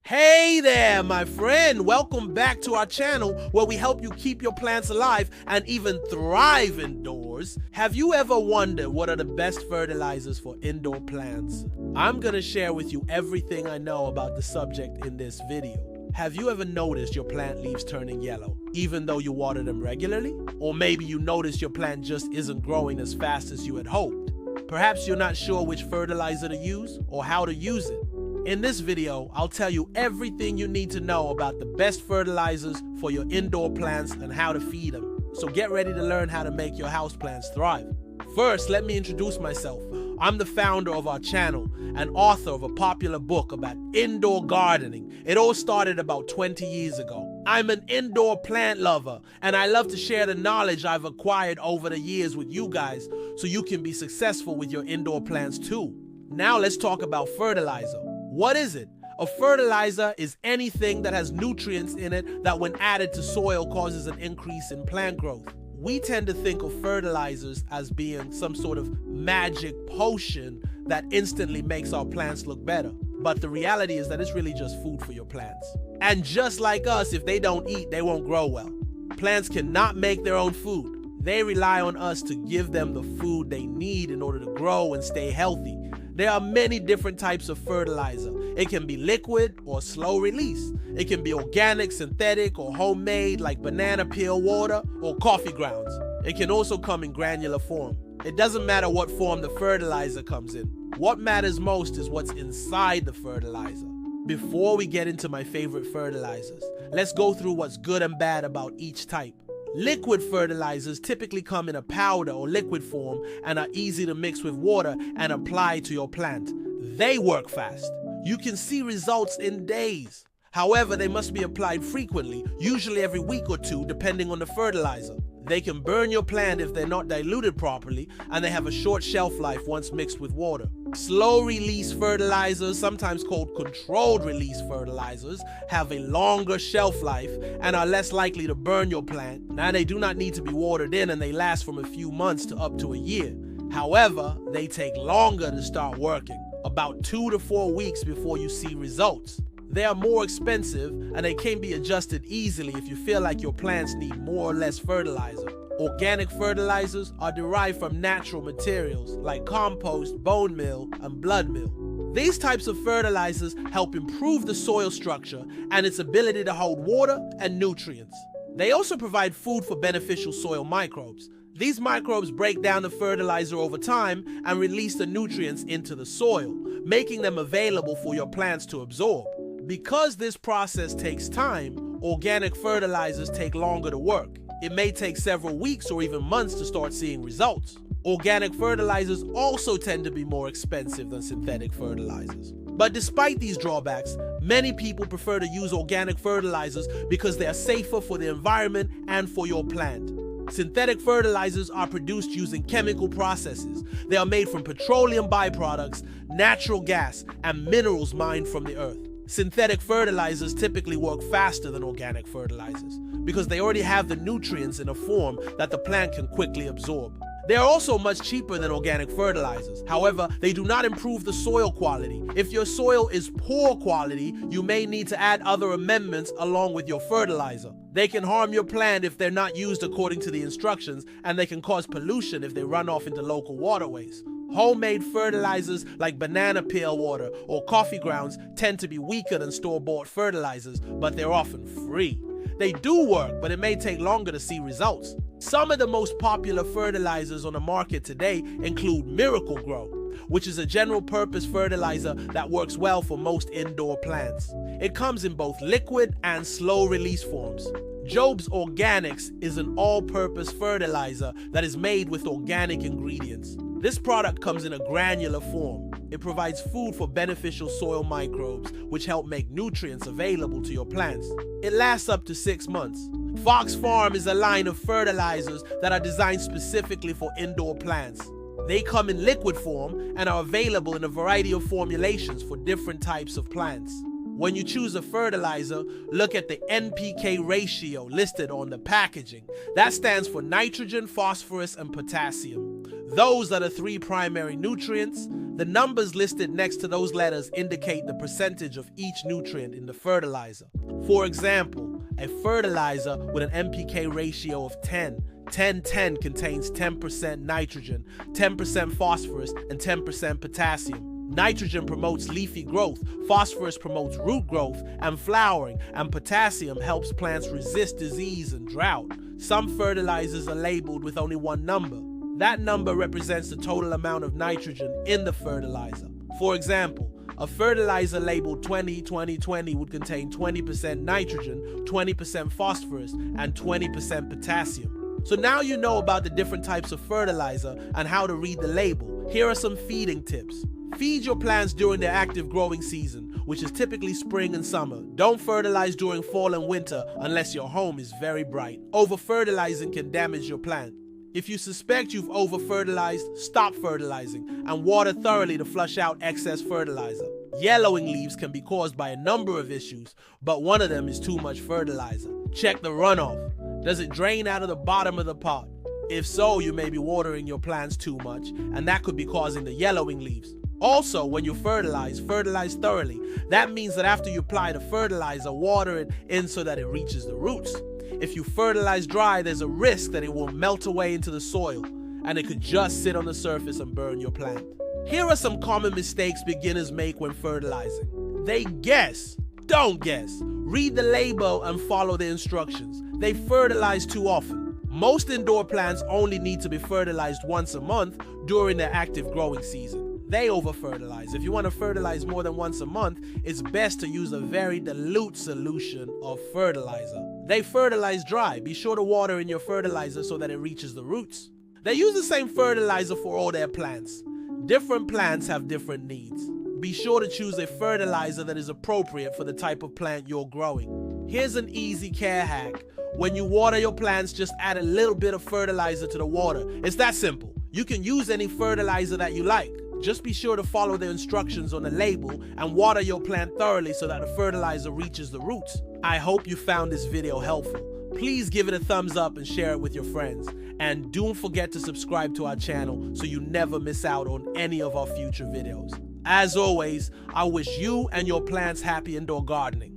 Hey there, my friend. Welcome back to our channel where we help you keep your plants alive and even thrive indoors. Have you ever wondered what are the best fertilizers for indoor plants? I'm gonna share with you everything I know about the subject in this video. Have you ever noticed your plant leaves turning yellow, even though you water them regularly? Or maybe you notice your plant just isn't growing as fast as you had hoped. Perhaps you're not sure which fertilizer to use or how to use it. In this video, I'll tell you everything you need to know about the best fertilizers for your indoor plants and how to feed them. So get ready to learn how to make your houseplants thrive. First, let me introduce myself. I'm the founder of our channel and author of a popular book about indoor gardening. It all started about 20 years ago. I'm an indoor plant lover, and I love to share the knowledge I've acquired over the years with you guys so you can be successful with your indoor plants too. Now let's talk about fertilizer. What is it? A fertilizer is anything that has nutrients in it that when added to soil causes an increase in plant growth. We tend to think of fertilizers as being some sort of magic potion that instantly makes our plants look better. But the reality is that it's really just food for your plants. And just like us, if they don't eat, they won't grow well. Plants cannot make their own food. They rely on us to give them the food they need in order to grow and stay healthy. There are many different types of fertilizer. It can be liquid or slow release. It can be organic, synthetic, or homemade like banana peel water or coffee grounds. It can also come in granular form. It doesn't matter what form the fertilizer comes in. What matters most is what's inside the fertilizer. Before we get into my favorite fertilizers, let's go through what's good and bad about each type. Liquid fertilizers typically come in a powder or liquid form and are easy to mix with water and apply to your plant. They work fast. You can see results in days. However, they must be applied frequently, usually every week or two, depending on the fertilizer. They can burn your plant if they're not diluted properly, and they have a short shelf life once mixed with water. Slow-release fertilizers, sometimes called controlled-release fertilizers, have a longer shelf life and are less likely to burn your plant. Now, they do not need to be watered in, and they last from a few months to up to a year. However, they take longer to start working, about 2 to 4 weeks before you see results. They are more expensive and they can be adjusted easily if you feel like your plants need more or less fertilizer. Organic fertilizers are derived from natural materials like compost, bone meal, and blood meal. These types of fertilizers help improve the soil structure and its ability to hold water and nutrients. They also provide food for beneficial soil microbes. These microbes break down the fertilizer over time and release the nutrients into the soil, making them available for your plants to absorb. Because this process takes time, organic fertilizers take longer to work. It may take several weeks or even months to start seeing results. Organic fertilizers also tend to be more expensive than synthetic fertilizers. But despite these drawbacks, many people prefer to use organic fertilizers because they are safer for the environment and for your plant. Synthetic fertilizers are produced using chemical processes. They are made from petroleum byproducts, natural gas, and minerals mined from the earth. Synthetic fertilizers typically work faster than organic fertilizers because they already have the nutrients in a form that the plant can quickly absorb. They are also much cheaper than organic fertilizers. However, they do not improve the soil quality. If your soil is poor quality, you may need to add other amendments along with your fertilizer. They can harm your plant if they're not used according to the instructions, and they can cause pollution if they run off into local waterways. Homemade fertilizers like banana peel water or coffee grounds tend to be weaker than store-bought fertilizers, but they're often free. They do work, but it may take longer to see results. Some of the most popular fertilizers on the market today include Miracle-Gro, which is a general-purpose fertilizer that works well for most indoor plants. It comes in both liquid and slow-release forms. Job's Organics is an all-purpose fertilizer that is made with organic ingredients. This product comes in a granular form. It provides food for beneficial soil microbes, which help make nutrients available to your plants. It lasts up to 6 months. Fox Farm is a line of fertilizers that are designed specifically for indoor plants. They come in liquid form and are available in a variety of formulations for different types of plants. When you choose a fertilizer, look at the NPK ratio listed on the packaging. That stands for nitrogen, phosphorus, and potassium. Those are the 3 primary nutrients. The numbers listed next to those letters indicate the percentage of each nutrient in the fertilizer. For example, a fertilizer with an NPK ratio of 10-10 contains 10% nitrogen, 10% phosphorus, and 10% potassium. Nitrogen promotes leafy growth, phosphorus promotes root growth and flowering, and potassium helps plants resist disease and drought. Some fertilizers are labeled with only one number. That number represents the total amount of nitrogen in the fertilizer. For example, a fertilizer labeled 20-20-20 would contain 20% nitrogen, 20% phosphorus, and 20% potassium. So now you know about the different types of fertilizer and how to read the label. Here are some feeding tips. Feed your plants during their active growing season, which is typically spring and summer. Don't fertilize during fall and winter unless your home is very bright. Over-fertilizing can damage your plant. If you suspect you've over-fertilized, stop fertilizing and water thoroughly to flush out excess fertilizer. Yellowing leaves can be caused by a number of issues, but one of them is too much fertilizer. Check the runoff. Does it drain out of the bottom of the pot? If so, you may be watering your plants too much, and that could be causing the yellowing leaves. Also, when you fertilize thoroughly. That means that after you apply the fertilizer, water it in so that it reaches the roots. If you fertilize dry, there's a risk that it will melt away into the soil, and it could just sit on the surface and burn your plant. Here are some common mistakes beginners make when fertilizing. They guess. Don't guess. Read the label and follow the instructions. They fertilize too often. Most indoor plants only need to be fertilized once a month during their active growing season. They over-fertilize. If you want to fertilize more than once a month, it's best to use a very dilute solution of fertilizer. They fertilize dry. Be sure to water in your fertilizer so that it reaches the roots. They use the same fertilizer for all their plants. Different plants have different needs. Be sure to choose a fertilizer that is appropriate for the type of plant you're growing. Here's an easy care hack. When you water your plants, just add a little bit of fertilizer to the water. It's that simple. You can use any fertilizer that you like. Just be sure to follow the instructions on the label and water your plant thoroughly so that the fertilizer reaches the roots. I hope you found this video helpful. Please give it a thumbs up and share it with your friends. And don't forget to subscribe to our channel so you never miss out on any of our future videos. As always, I wish you and your plants happy indoor gardening.